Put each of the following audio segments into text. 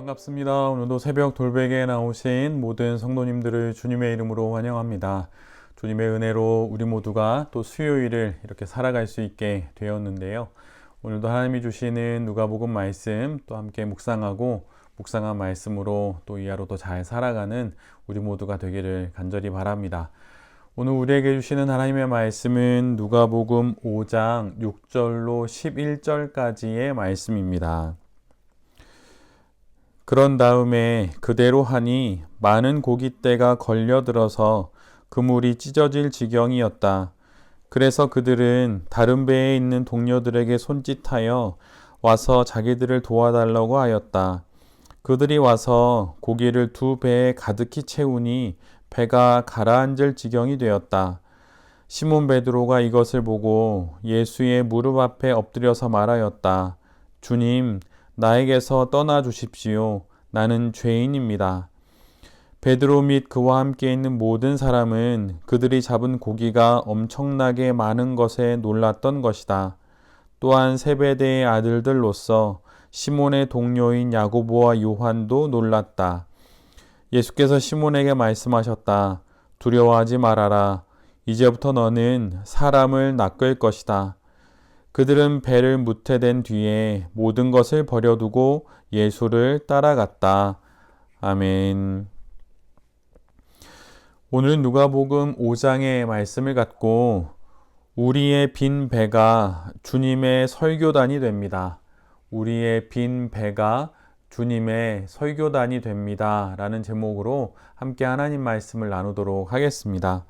반갑습니다. 오늘도 새벽 돌베개에 나오신 모든 성도님들을 주님의 이름으로 환영합니다. 주님의 은혜로 우리 모두가 또 수요일을 이렇게 살아갈 수 있게 되었는데요. 오늘도 하나님이 주시는 누가복음 말씀 또 함께 묵상하고 묵상한 말씀으로 또 이 하루도 잘 살아가는 우리 모두가 되기를 간절히 바랍니다. 오늘 우리에게 주시는 하나님의 말씀은 누가복음 5장 6절로 11절까지의 말씀입니다. 그런 다음에 그대로 하니 많은 고깃대가 걸려들어서 그물이 찢어질 지경이었다. 그래서 그들은 다른 배에 있는 동료들에게 손짓하여 와서 자기들을 도와달라고 하였다. 그들이 와서 고기를 두 배에 가득히 채우니 배가 가라앉을 지경이 되었다. 시몬 베드로가 이것을 보고 예수의 무릎 앞에 엎드려서 말하였다. 주님, 나에게서 떠나 주십시오. 나는 죄인입니다. 베드로 및 그와 함께 있는 모든 사람은 그들이 잡은 고기가 엄청나게 많은 것에 놀랐던 것이다. 또한 세베대의 아들들로서 시몬의 동료인 야고보와 요한도 놀랐다. 예수께서 시몬에게 말씀하셨다. 두려워하지 말아라. 이제부터 너는 사람을 낚을 것이다. 그들은 배를 무태댄 뒤에 모든 것을 버려두고 예수를 따라갔다. 아멘. 오늘 누가복음 5장의 말씀을 갖고 우리의 빈 배가 주님의 설교단이 됩니다. 우리의 빈 배가 주님의 설교단이 됩니다. 라는 제목으로 함께 하나님 말씀을 나누도록 하겠습니다.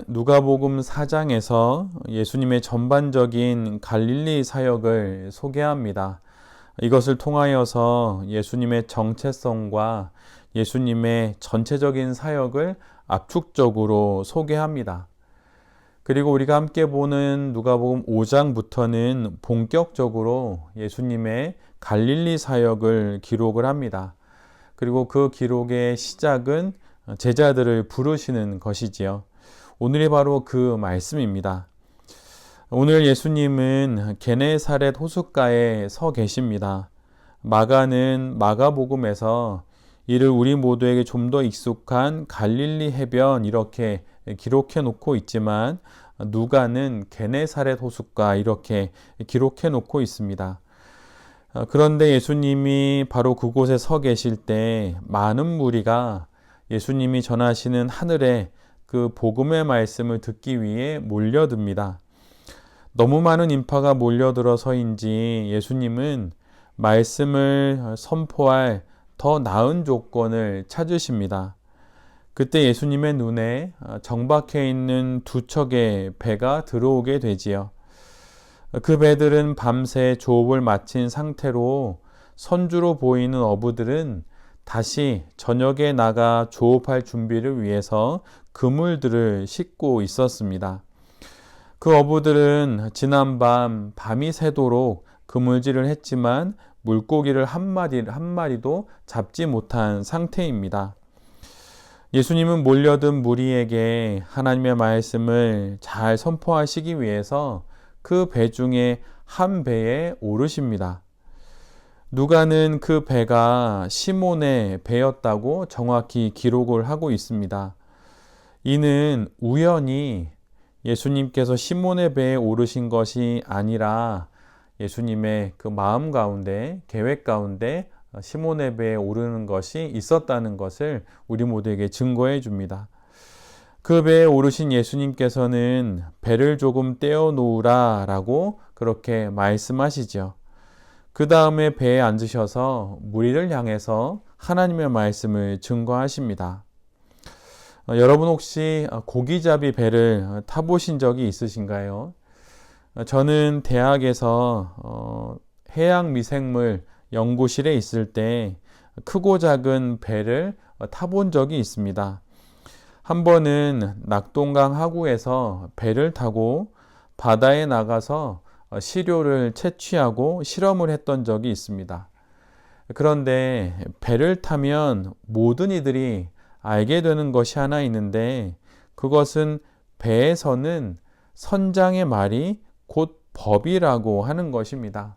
누가복음 4장에서 예수님의 전반적인 갈릴리 사역을 소개합니다. 이것을 통하여서 예수님의 정체성과 예수님의 전체적인 사역을 압축적으로 소개합니다. 그리고 우리가 함께 보는 누가복음 5장부터는 본격적으로 예수님의 갈릴리 사역을 기록을 합니다. 그리고 그 기록의 시작은 제자들을 부르시는 것이지요. 오늘이 바로 그 말씀입니다. 오늘 예수님은 게네사렛 호숫가에 서 계십니다. 마가는 마가복음에서 이를 우리 모두에게 좀 더 익숙한 갈릴리 해변 이렇게 기록해 놓고 있지만 누가는 게네사렛 호숫가 이렇게 기록해 놓고 있습니다. 그런데 예수님이 바로 그곳에 서 계실 때 많은 무리가 예수님이 전하시는 하늘의 그 복음의 말씀을 듣기 위해 몰려듭니다. 너무 많은 인파가 몰려들어서인지 예수님은 말씀을 선포할 더 나은 조건을 찾으십니다. 그때 예수님의 눈에 정박해 있는 두 척의 배가 들어오게 되지요. 그 배들은 밤새 조업을 마친 상태로 선주로 보이는 어부들은 다시 저녁에 나가 조업할 준비를 위해서 그물들을 싣고 있었습니다. 그 어부들은 지난밤 밤이 새도록 그물질을 했지만 물고기를 한 마리도 잡지 못한 상태입니다. 예수님은 몰려든 무리에게 하나님의 말씀을 잘 선포하시기 위해서 그 배 중에 한 배에 오르십니다. 누가는 그 배가 시몬의 배였다고 정확히 기록을 하고 있습니다. 이는 우연히 예수님께서 시몬의 배에 오르신 것이 아니라 예수님의 그 마음 가운데, 계획 가운데 시몬의 배에 오르는 것이 있었다는 것을 우리 모두에게 증거해 줍니다. 그 배에 오르신 예수님께서는 배를 조금 떼어 놓으라 라고 그렇게 말씀하시죠. 그 다음에 배에 앉으셔서 무리를 향해서 하나님의 말씀을 증거하십니다. 여러분 혹시 고기잡이 배를 타보신 적이 있으신가요? 저는 대학에서 해양미생물 연구실에 있을 때 크고 작은 배를 타본 적이 있습니다. 한 번은 낙동강 하구에서 배를 타고 바다에 나가서 시료를 채취하고 실험을 했던 적이 있습니다. 그런데 배를 타면 모든 이들이 알게 되는 것이 하나 있는데 그것은 배에서는 선장의 말이 곧 법이라고 하는 것입니다.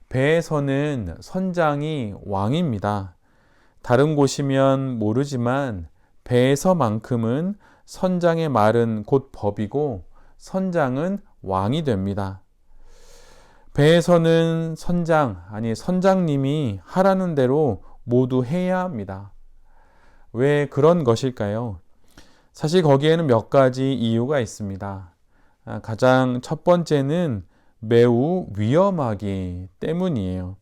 배에서는 선장이 왕입니다. 다른 곳이면 모르지만 배에서만큼은 선장의 말은 곧 법이고 선장은 왕이 됩니다. 배에서는 선장님이 하라는 대로 모두 해야 합니다. 왜 그런 것일까요? 사실 거기에는 몇 가지 이유가 있습니다. 가장 첫 번째는 매우 위험하기 때문이에요.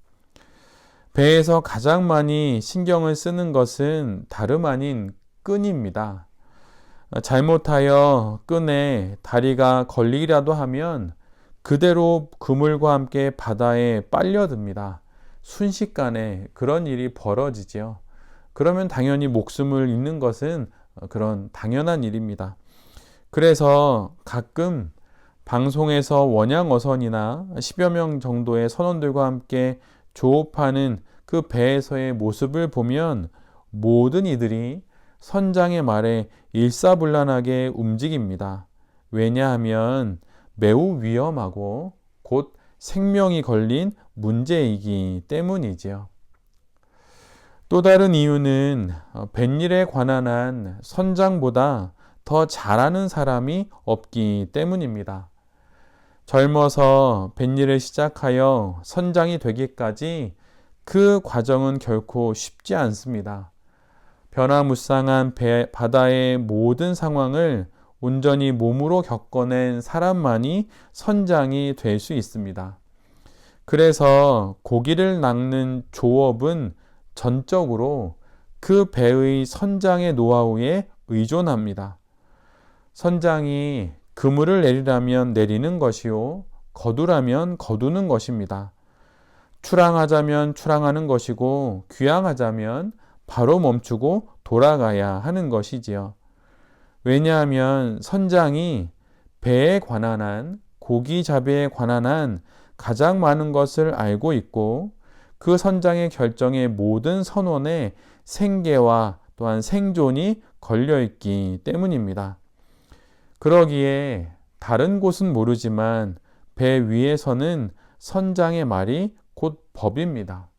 배에서 가장 많이 신경을 쓰는 것은 다름 아닌 끈입니다. 잘못하여 끈에 다리가 걸리기라도 하면 그대로 그물과 함께 바다에 빨려듭니다. 순식간에 그런 일이 벌어지지요. 그러면 당연히 목숨을 잃는 것은 그런 당연한 일입니다. 그래서 가끔 방송에서 원양어선이나 10여 명 정도의 선원들과 함께 조업하는 그 배에서의 모습을 보면 모든 이들이 선장의 말에 일사불란하게 움직입니다. 왜냐하면 매우 위험하고 곧 생명이 걸린 문제이기 때문이지요. 또 다른 이유는 뱃일에 관한 한 선장보다 더 잘하는 사람이 없기 때문입니다. 젊어서 뱃일을 시작하여 선장이 되기까지 그 과정은 결코 쉽지 않습니다. 변화무쌍한 바다의 모든 상황을 온전히 몸으로 겪어낸 사람만이 선장이 될 수 있습니다. 그래서 고기를 낚는 조업은 전적으로 그 배의 선장의 노하우에 의존합니다. 선장이 그물을 내리라면 내리는 것이요, 거두라면 거두는 것입니다. 출항하자면 출항하는 것이고, 귀향하자면 바로 멈추고 돌아가야 하는 것이지요. 왜냐하면 선장이 배에 관한 한, 고기 잡이에 관한 한 가장 많은 것을 알고 있고 그 선장의 결정에 모든 선원의 생계와 또한 생존이 걸려있기 때문입니다. 그러기에 다른 곳은 모르지만 배 위에서는 선장의 말이 곧 법입니다.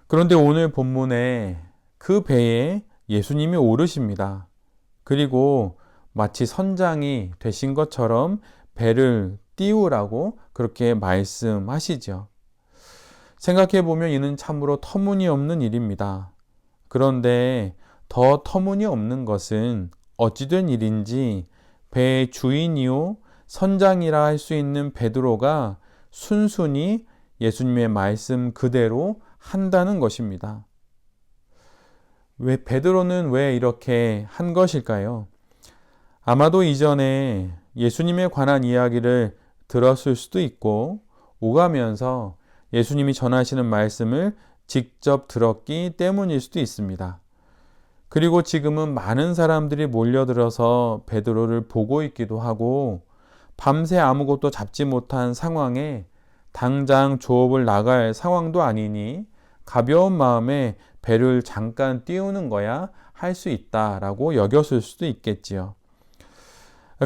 그런데 오늘 본문에 그 배에 예수님이 오르십니다. 그리고 마치 선장이 되신 것처럼 배를 띄우라고 그렇게 말씀하시죠. 생각해보면 이는 참으로 터무니없는 일입니다. 그런데 더 터무니없는 것은 어찌된 일인지 배의 주인이요 선장이라 할 수 있는 베드로가 순순히 예수님의 말씀 그대로 한다는 것입니다. 베드로는 왜 이렇게 한 것일까요? 아마도 이전에 예수님에 관한 이야기를 들었을 수도 있고 오가면서 예수님이 전하시는 말씀을 직접 들었기 때문일 수도 있습니다. 그리고 지금은 많은 사람들이 몰려들어서 베드로를 보고 있기도 하고 밤새 아무것도 잡지 못한 상황에 당장 조업을 나갈 상황도 아니니 가벼운 마음에 배를 잠깐 띄우는 거야 할 수 있다라고 여겼을 수도 있겠지요.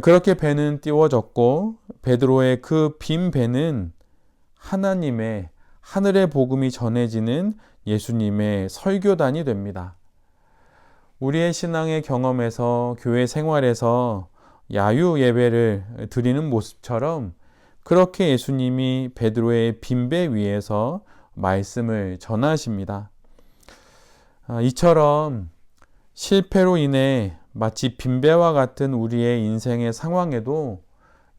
그렇게 배는 띄워졌고 베드로의 그 빈 배는 하나님의 하늘의 복음이 전해지는 예수님의 설교단이 됩니다. 우리의 신앙의 경험에서 교회 생활에서 야유 예배를 드리는 모습처럼 그렇게 예수님이 베드로의 빈배 위에서 말씀을 전하십니다. 이처럼 실패로 인해 마치 빈배와 같은 우리의 인생의 상황에도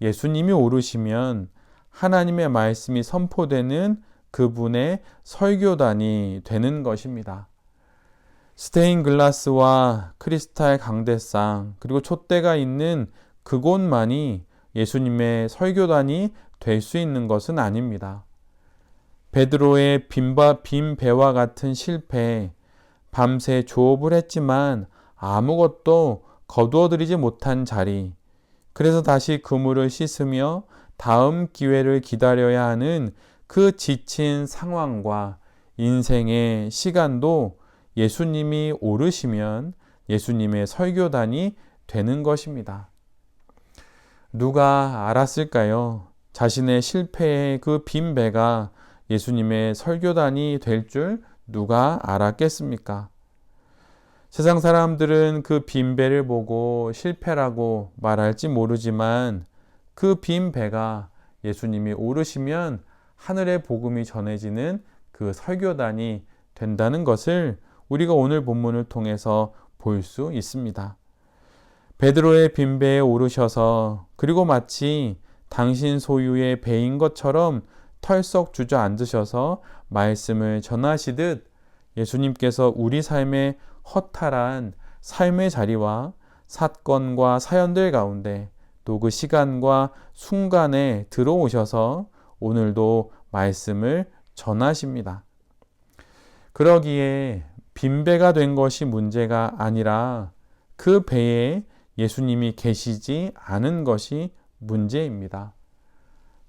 예수님이 오르시면 하나님의 말씀이 선포되는 그분의 설교단이 되는 것입니다. 스테인 글라스와 크리스탈 강대상 그리고 촛대가 있는 그곳만이 예수님의 설교단이 될 수 있는 것은 아닙니다. 베드로의 빈 배와 같은 실패, 밤새 조업을 했지만 아무것도 거두어들이지 못한 자리, 그래서 다시 그물을 씻으며 다음 기회를 기다려야 하는 그 지친 상황과 인생의 시간도 예수님이 오르시면 예수님의 설교단이 되는 것입니다. 누가 알았을까요? 자신의 실패의 그 빈 배가 예수님의 설교단이 될 줄 누가 알았겠습니까? 세상 사람들은 그 빈 배를 보고 실패라고 말할지 모르지만 그 빈 배가 예수님이 오르시면 하늘의 복음이 전해지는 그 설교단이 된다는 것을 우리가 오늘 본문을 통해서 볼 수 있습니다. 베드로의 빈 배에 오르셔서 그리고 마치 당신 소유의 배인 것처럼 털썩 주저앉으셔서 말씀을 전하시듯 예수님께서 우리 삶의 허탈한 삶의 자리와 사건과 사연들 가운데 또 그 시간과 순간에 들어오셔서 오늘도 말씀을 전하십니다. 그러기에 빈배가 된 것이 문제가 아니라 그 배에 예수님이 계시지 않은 것이 문제입니다.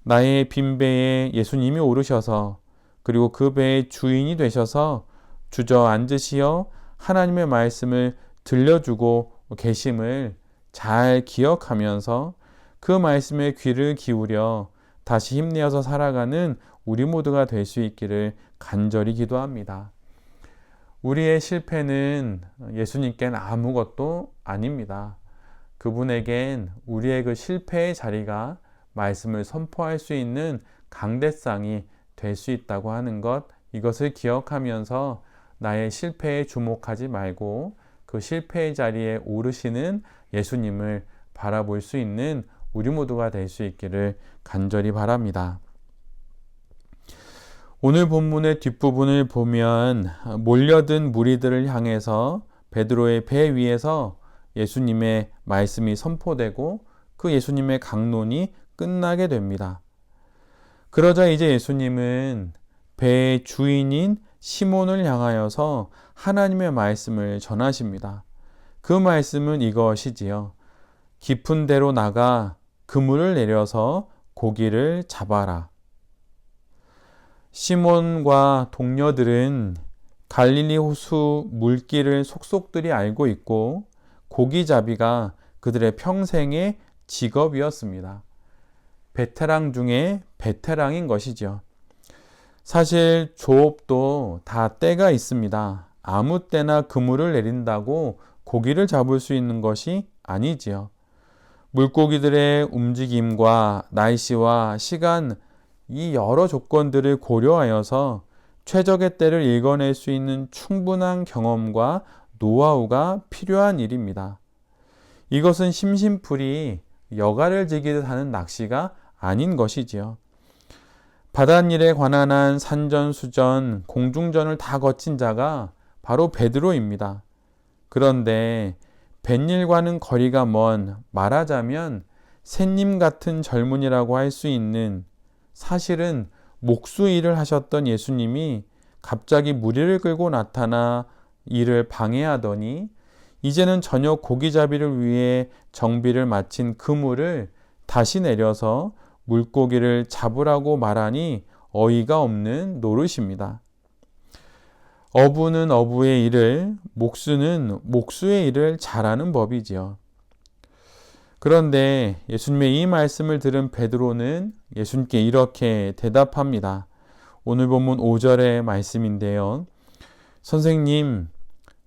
나의 빈배에 예수님이 오르셔서 그리고 그 배의 주인이 되셔서 주저앉으시어 하나님의 말씀을 들려주고 계심을 잘 기억하면서 그 말씀에 귀를 기울여 다시 힘내어서 살아가는 우리 모두가 될 수 있기를 간절히 기도합니다. 우리의 실패는 예수님께는 아무것도 아닙니다. 그분에겐 우리의 그 실패의 자리가 말씀을 선포할 수 있는 강대상이 될 수 있다고 하는 것, 이것을 기억하면서 나의 실패에 주목하지 말고 그 실패의 자리에 오르시는 예수님을 바라볼 수 있는 우리 모두가 될 수 있기를 간절히 바랍니다. 오늘 본문의 뒷부분을 보면 몰려든 무리들을 향해서 베드로의 배 위에서 예수님의 말씀이 선포되고 그 예수님의 강론이 끝나게 됩니다. 그러자 이제 예수님은 배의 주인인 시몬을 향하여서 하나님의 말씀을 전하십니다. 그 말씀은 이것이지요. 깊은 데로 나가 그물을 내려서 고기를 잡아라. 시몬과 동료들은 갈릴리 호수 물길을 속속들이 알고 있고 고기잡이가 그들의 평생의 직업이었습니다. 베테랑 중에 베테랑인 것이죠. 사실 조업도 다 때가 있습니다. 아무 때나 그물을 내린다고 고기를 잡을 수 있는 것이 아니지요. 물고기들의 움직임과 날씨와 시간, 이 여러 조건들을 고려하여서 최적의 때를 읽어낼 수 있는 충분한 경험과 노하우가 필요한 일입니다. 이것은 심심풀이 여가를 즐기듯 하는 낚시가 아닌 것이지요. 바닷일에 관한 한 산전수전, 공중전을 다 거친 자가 바로 베드로입니다. 그런데 뱃일과는 거리가 먼, 말하자면 샌님 같은 젊은이라고 할 수 있는, 사실은 목수일을 하셨던 예수님이 갑자기 무리를 끌고 나타나 일을 방해하더니 이제는 저녁 고기잡이를 위해 정비를 마친 그물을 다시 내려서 물고기를 잡으라고 말하니 어이가 없는 노릇입니다. 어부는 어부의 일을, 목수는 목수의 일을 잘하는 법이지요. 그런데 예수님의 이 말씀을 들은 베드로는 예수님께 이렇게 대답합니다. 오늘 본문 5절의 말씀인데요. 선생님,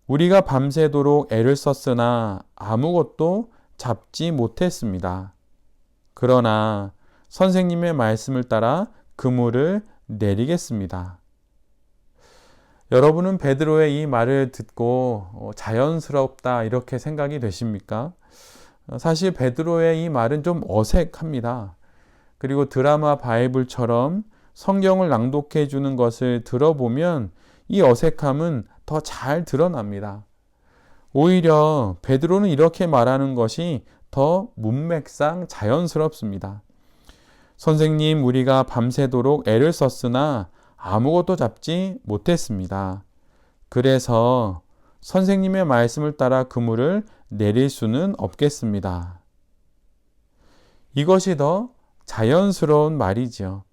우리가 밤새도록 애를 썼으나 아무것도 잡지 못했습니다. 그러나 선생님의 말씀을 따라 그물을 내리겠습니다. 여러분은 베드로의 이 말을 듣고 자연스럽다 이렇게 생각이 되십니까? 사실 베드로의 이 말은 좀 어색합니다. 그리고 드라마 바이블처럼 성경을 낭독해 주는 것을 들어보면 이 어색함은 더 잘 드러납니다. 오히려 베드로는 이렇게 말하는 것이 더 문맥상 자연스럽습니다. 선생님, 우리가 밤새도록 애를 썼으나 아무것도 잡지 못했습니다. 그래서 선생님의 말씀을 따라 그물을 내릴 수는 없겠습니다. 이것이 더 자연스러운 말이지요.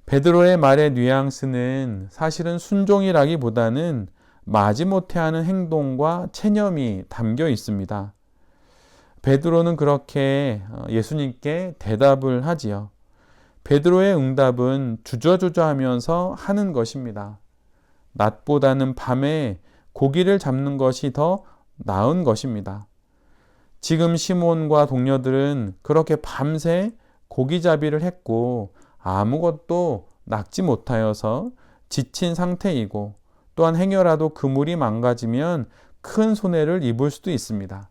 베드로의 말의 뉘앙스는 사실은 순종이라기보다는 마지못해 하는 행동과 체념이 담겨 있습니다. 베드로는 그렇게 예수님께 대답을 하지요. 베드로의 응답은 주저주저하면서 하는 것입니다. 낮보다는 밤에 고기를 잡는 것이 더 나은 것입니다. 지금 시몬과 동료들은 그렇게 밤새 고기잡이를 했고 아무것도 낚지 못하여서 지친 상태이고, 또한 행여라도 그물이 망가지면 큰 손해를 입을 수도 있습니다.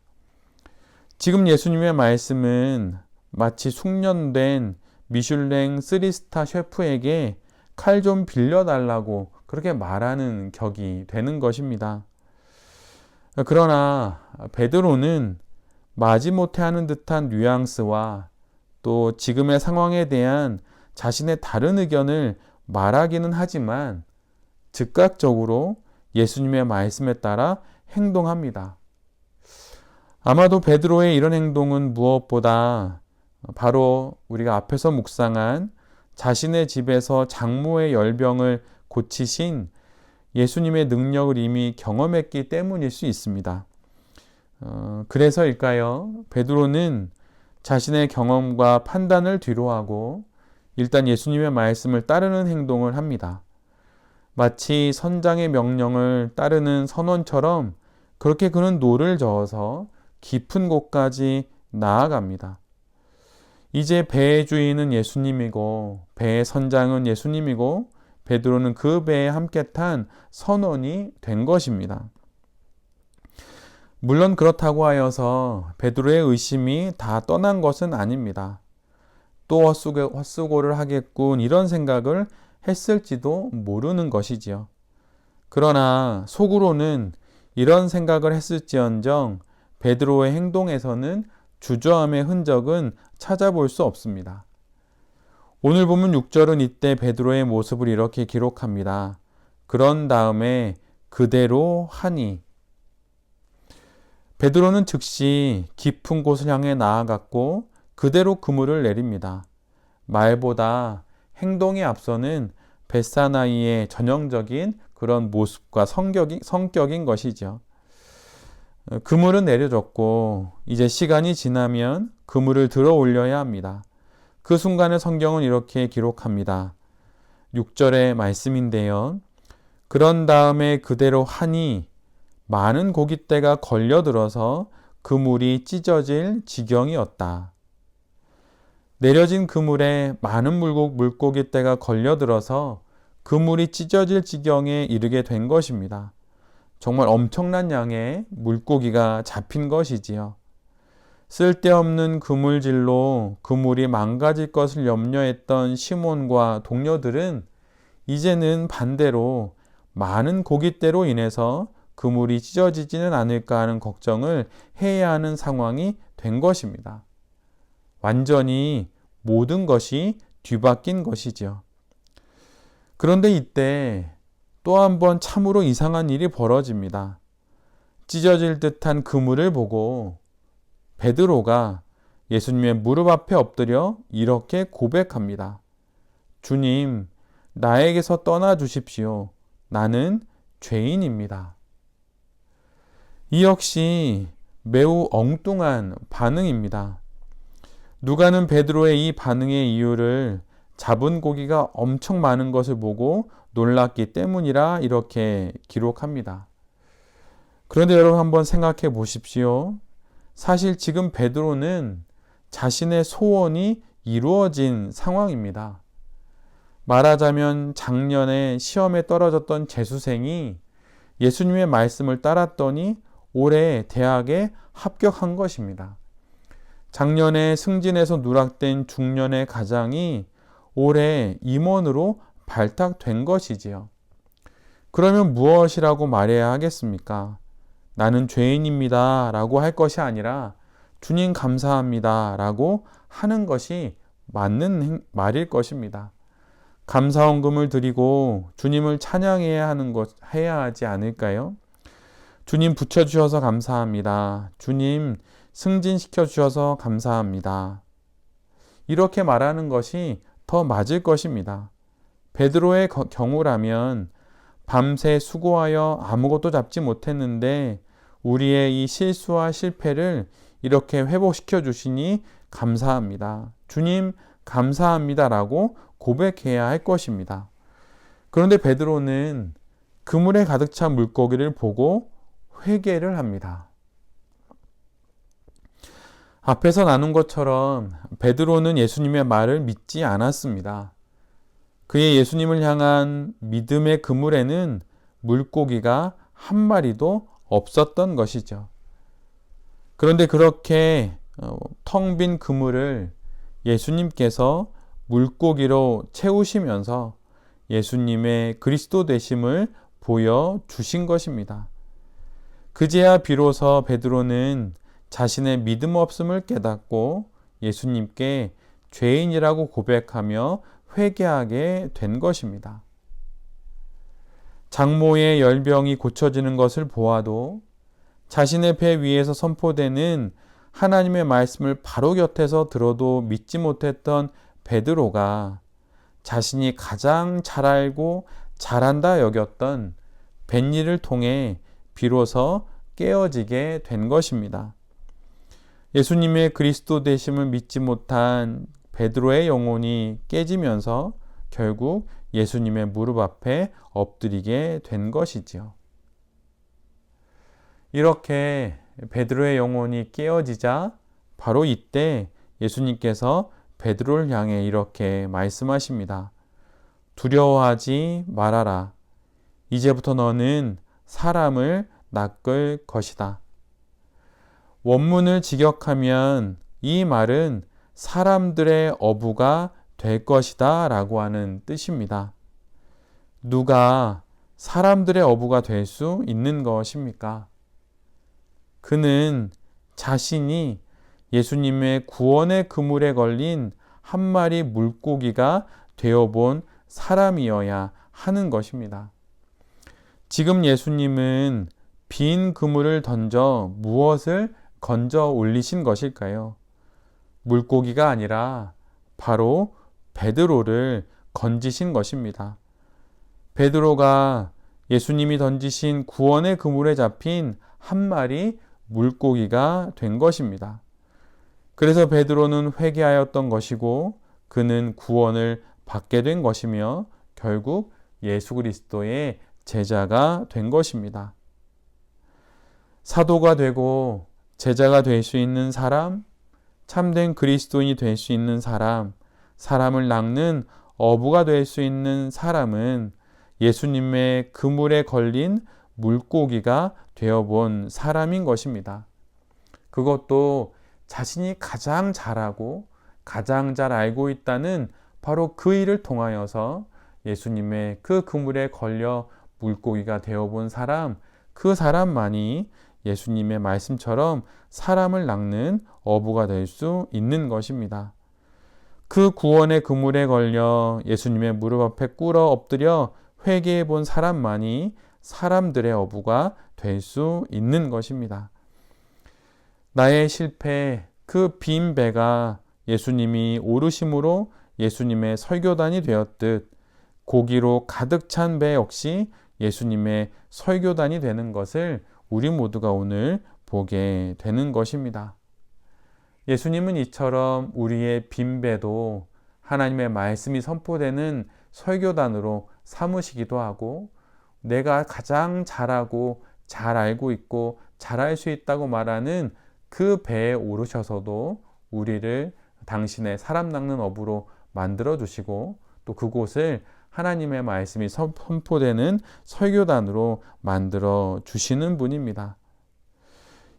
지금 예수님의 말씀은 마치 숙련된 미슐랭 3스타 셰프에게 칼 좀 빌려달라고 그렇게 말하는 격이 되는 것입니다. 그러나 베드로는 마지못해 하는 듯한 뉘앙스와 또 지금의 상황에 대한 자신의 다른 의견을 말하기는 하지만 즉각적으로 예수님의 말씀에 따라 행동합니다. 아마도 베드로의 이런 행동은 무엇보다 바로 우리가 앞에서 묵상한 자신의 집에서 장모의 열병을 고치신 예수님의 능력을 이미 경험했기 때문일 수 있습니다. 그래서일까요? 베드로는 자신의 경험과 판단을 뒤로하고 일단 예수님의 말씀을 따르는 행동을 합니다. 마치 선장의 명령을 따르는 선원처럼 그렇게 그는 노를 저어서 깊은 곳까지 나아갑니다. 이제 배의 주인은 예수님이고 배의 선장은 예수님이고 베드로는 그 배에 함께 탄 선원이 된 것입니다. 물론 그렇다고 하여서 베드로의 의심이 다 떠난 것은 아닙니다. 또 헛수고를 하겠군 이런 생각을 했을지도 모르는 것이지요. 그러나 속으로는 이런 생각을 했을지언정 베드로의 행동에서는 주저함의 흔적은 찾아볼 수 없습니다. 오늘 본문 6절은 이때 베드로의 모습을 이렇게 기록합니다. 그런 다음에 그대로 하니. 베드로는 즉시 깊은 곳을 향해 나아갔고 그대로 그물을 내립니다. 말보다 행동에 앞서는 벳사나이의 전형적인 그런 모습과 성격인 것이죠. 그물은 내려졌고 이제 시간이 지나면 그물을 들어 올려야 합니다. 그 순간을 성경은 이렇게 기록합니다. 6절의 말씀인데요. 그런 다음에 그대로 하니 많은 고깃대가 걸려들어서 그물이 찢어질 지경이었다. 내려진 그물에 많은 물고깃대가 걸려들어서 그물이 찢어질 지경에 이르게 된 것입니다. 정말 엄청난 양의 물고기가 잡힌 것이지요. 쓸데없는 그물질로 그물이 망가질 것을 염려했던 시몬과 동료들은 이제는 반대로 많은 고깃대로 인해서 그물이 찢어지지는 않을까 하는 걱정을 해야 하는 상황이 된 것입니다. 완전히 모든 것이 뒤바뀐 것이죠. 그런데 이때 또 한 번 참으로 이상한 일이 벌어집니다. 찢어질 듯한 그물을 보고 베드로가 예수님의 무릎 앞에 엎드려 이렇게 고백합니다. 주님, 나에게서 떠나 주십시오. 나는 죄인입니다. 이 역시 매우 엉뚱한 반응입니다. 누가는 베드로의 이 반응의 이유를 잡은 고기가 엄청 많은 것을 보고 놀랐기 때문이라 이렇게 기록합니다. 그런데 여러분 한번 생각해 보십시오. 사실 지금 베드로는 자신의 소원이 이루어진 상황입니다. 말하자면 작년에 시험에 떨어졌던 재수생이 예수님의 말씀을 따랐더니 올해 대학에 합격한 것입니다. 작년에 승진해서 누락된 중년의 가장이 올해 임원으로 발탁된 것이지요. 그러면 무엇이라고 말해야 하겠습니까? 나는 죄인입니다 라고 할 것이 아니라 주님 감사합니다 라고 하는 것이 맞는 말일 것입니다. 감사헌금을 드리고 주님을 찬양해야 하는 것, 해야 하지 않을까요? 주님 붙여주셔서 감사합니다. 주님 승진시켜 주셔서 감사합니다. 이렇게 말하는 것이 더 맞을 것입니다. 베드로의 경우라면 밤새 수고하여 아무것도 잡지 못했는데 우리의 이 실수와 실패를 이렇게 회복시켜 주시니 감사합니다. 주님 감사합니다라고 고백해야 할 것입니다. 그런데 베드로는 그물에 가득 찬 물고기를 보고 회개를 합니다. 앞에서 나눈 것처럼 베드로는 예수님의 말을 믿지 않았습니다. 그의 예수님을 향한 믿음의 그물에는 물고기가 한 마리도 없었던 것이죠. 그런데 그렇게 텅 빈 그물을 예수님께서 물고기로 채우시면서 예수님의 그리스도 되심을 보여주신 것입니다. 그제야 비로소 베드로는 자신의 믿음 없음을 깨닫고 예수님께 죄인이라고 고백하며 회개하게 된 것입니다. 장모의 열병이 고쳐지는 것을 보아도 자신의 배 위에서 선포되는 하나님의 말씀을 바로 곁에서 들어도 믿지 못했던 베드로가 자신이 가장 잘 알고 잘한다 여겼던 뱃일을 통해 비로소 깨어지게 된 것입니다. 예수님의 그리스도 되심을 믿지 못한 베드로의 영혼이 깨지면서 결국 예수님의 무릎 앞에 엎드리게 된 것이지요. 이렇게 베드로의 영혼이 깨어지자 바로 이때 예수님께서 베드로를 향해 이렇게 말씀하십니다. 두려워하지 말아라. 이제부터 너는 사람을 낚을 것이다. 원문을 직역하면 이 말은 사람들의 어부가 될 것이다 라고 하는 뜻입니다. 누가 사람들의 어부가 될 수 있는 것입니까? 그는 자신이 예수님의 구원의 그물에 걸린 한 마리 물고기가 되어본 사람이어야 하는 것입니다. 지금 예수님은 빈 그물을 던져 무엇을 건져 올리신 것일까요? 물고기가 아니라 바로 베드로를 건지신 것입니다. 베드로가 예수님이 던지신 구원의 그물에 잡힌 한 마리 물고기가 된 것입니다. 그래서 베드로는 회개하였던 것이고 그는 구원을 받게 된 것이며 결국 예수 그리스도의 제자가 된 것입니다. 사도가 되고 제자가 될 수 있는 사람, 참된 그리스도인이 될 수 있는 사람, 사람을 낚는 어부가 될 수 있는 사람은 예수님의 그물에 걸린 물고기가 되어본 사람인 것입니다. 그것도 자신이 가장 잘하고 가장 잘 알고 있다는 바로 그 일을 통하여서 예수님의 그 그물에 걸려 물고기가 되어본 사람, 그 사람만이 예수님의 말씀처럼 사람을 낚는 어부가 될 수 있는 것입니다. 그 구원의 그물에 걸려 예수님의 무릎 앞에 꿇어 엎드려 회개해 본 사람만이 사람들의 어부가 될 수 있는 것입니다. 나의 실패, 그 빈 배가 예수님이 오르심으로 예수님의 설교단이 되었듯 고기로 가득 찬 배 역시 예수님의 설교단이 되는 것을 우리 모두가 오늘 보게 되는 것입니다. 예수님은 이처럼 우리의 빈 배도 하나님의 말씀이 선포되는 설교단으로 삼으시기도 하고 내가 가장 잘하고 잘 알고 있고 잘할 수 있다고 말하는 그 배에 오르셔서도 우리를 당신의 사람 낚는 어부로 만들어 주시고 또 그곳을 하나님의 말씀이 선포되는 설교단으로 만들어 주시는 분입니다.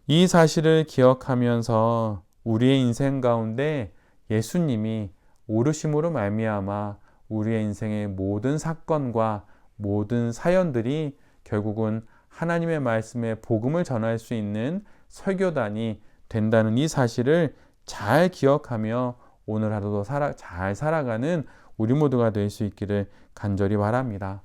이 사실을 기억하면서 우리의 인생 가운데 예수님이 오르심으로 말미암아 우리의 인생의 모든 사건과 모든 사연들이 결국은 하나님의 말씀의 복음을 전할 수 있는 설교단이 된다는 이 사실을 잘 기억하며 오늘 하루도 잘 살아가는 우리 모두가 될 수 있기를 간절히 바랍니다.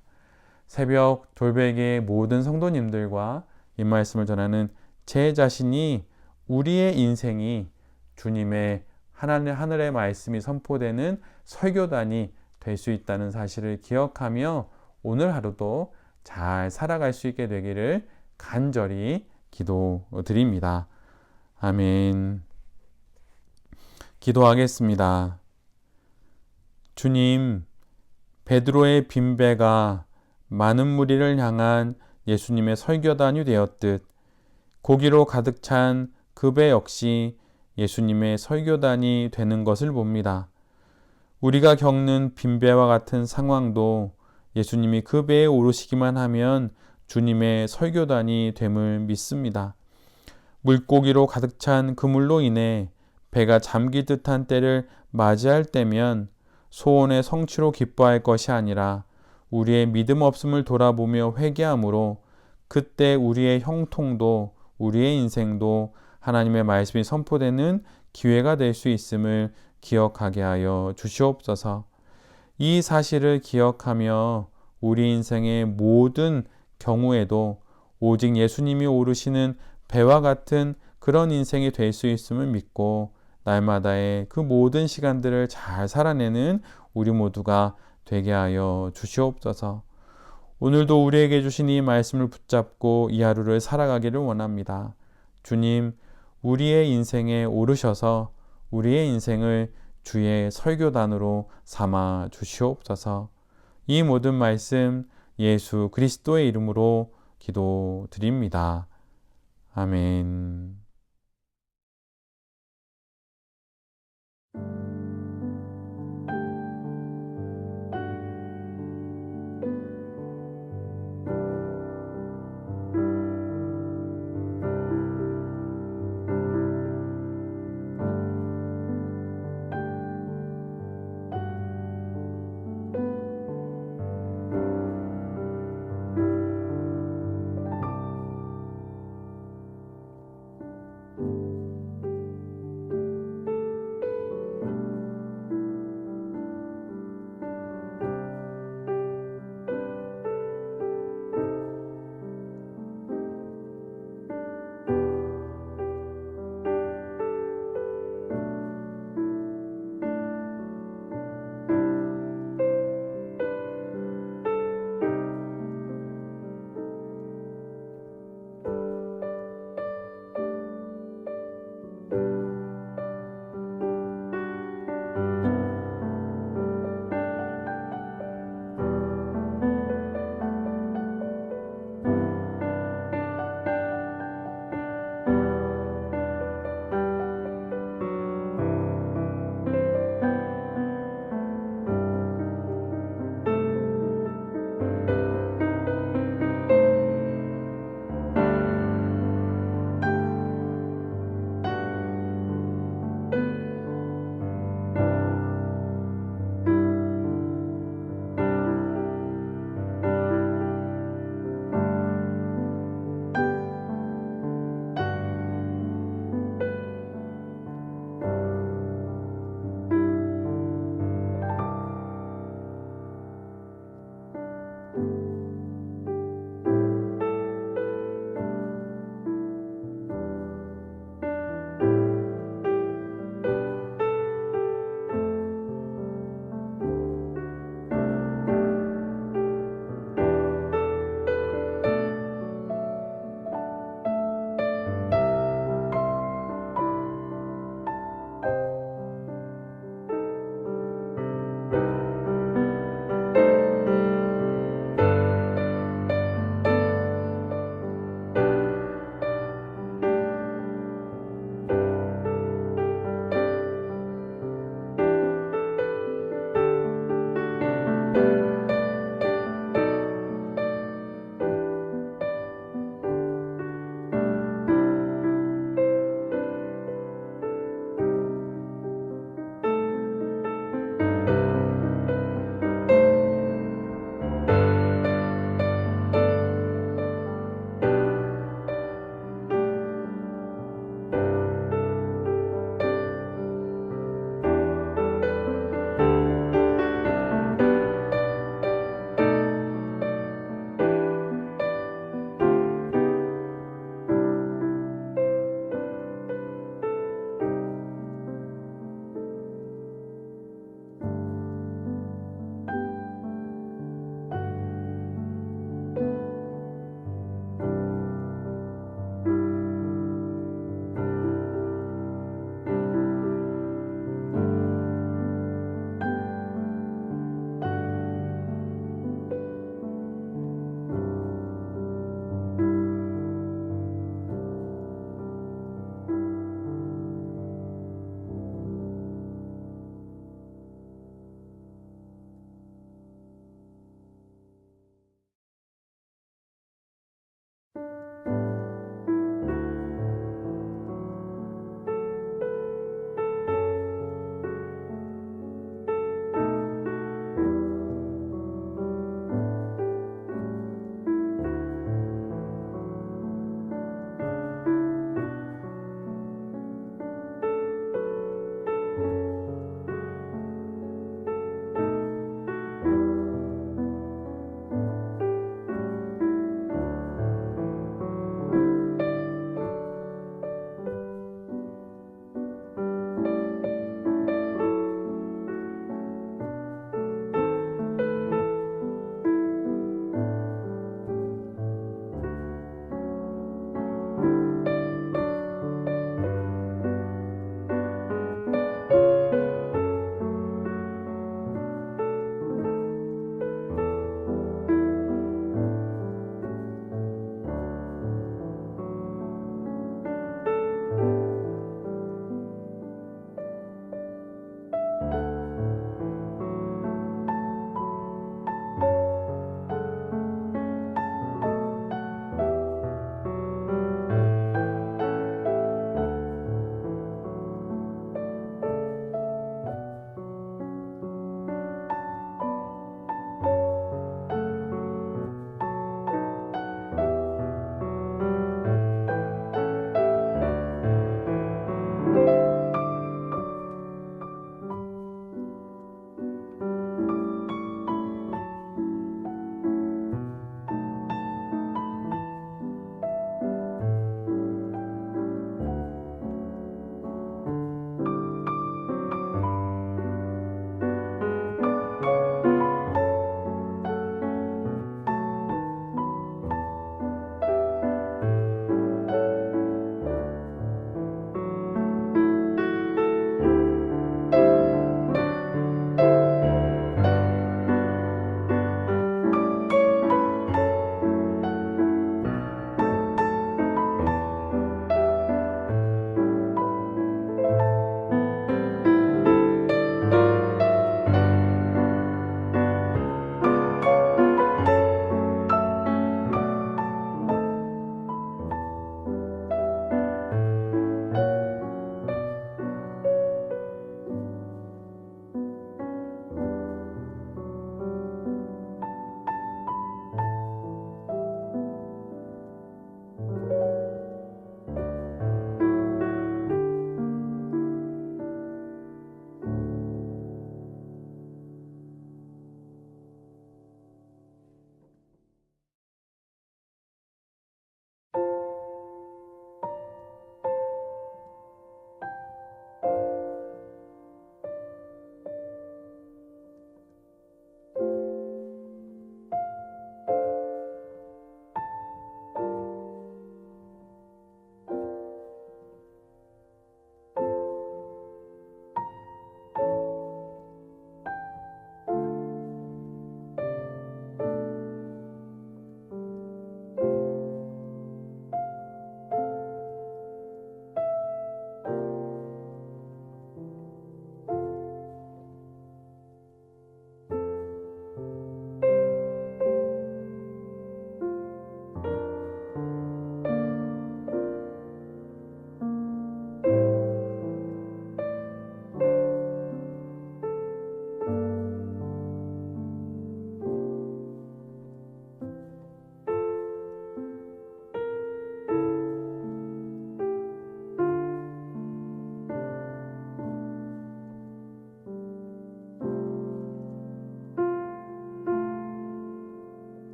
새벽 돌베개의 모든 성도님들과 이 말씀을 전하는 제 자신이 우리의 인생이 주님의 하늘의 말씀이 선포되는 설교단이 될 수 있다는 사실을 기억하며 오늘 하루도 잘 살아갈 수 있게 되기를 간절히 기도드립니다. 아멘. 기도하겠습니다. 주님, 베드로의 빈배가 많은 무리를 향한 예수님의 설교단이 되었듯 고기로 가득 찬 그 배 역시 예수님의 설교단이 되는 것을 봅니다. 우리가 겪는 빈배와 같은 상황도 예수님이 그 배에 오르시기만 하면 주님의 설교단이 됨을 믿습니다. 물고기로 가득 찬 그물로 인해 배가 잠길 듯한 때를 맞이할 때면 소원의 성취로 기뻐할 것이 아니라 우리의 믿음 없음을 돌아보며 회개함으로 그때 우리의 형통도 우리의 인생도 하나님의 말씀이 선포되는 기회가 될 수 있음을 기억하게 하여 주시옵소서. 이 사실을 기억하며 우리 인생의 모든 경우에도 오직 예수님이 오르시는 배와 같은 그런 인생이 될 수 있음을 믿고 날마다의 그 모든 시간들을 잘 살아내는 우리 모두가 되게 하여 주시옵소서. 오늘도 우리에게 주신 이 말씀을 붙잡고 이 하루를 살아가기를 원합니다. 주님, 우리의 인생에 오르셔서 우리의 인생을 주의 설교단으로 삼아 주시옵소서. 이 모든 말씀 예수 그리스도의 이름으로 기도드립니다. 아멘.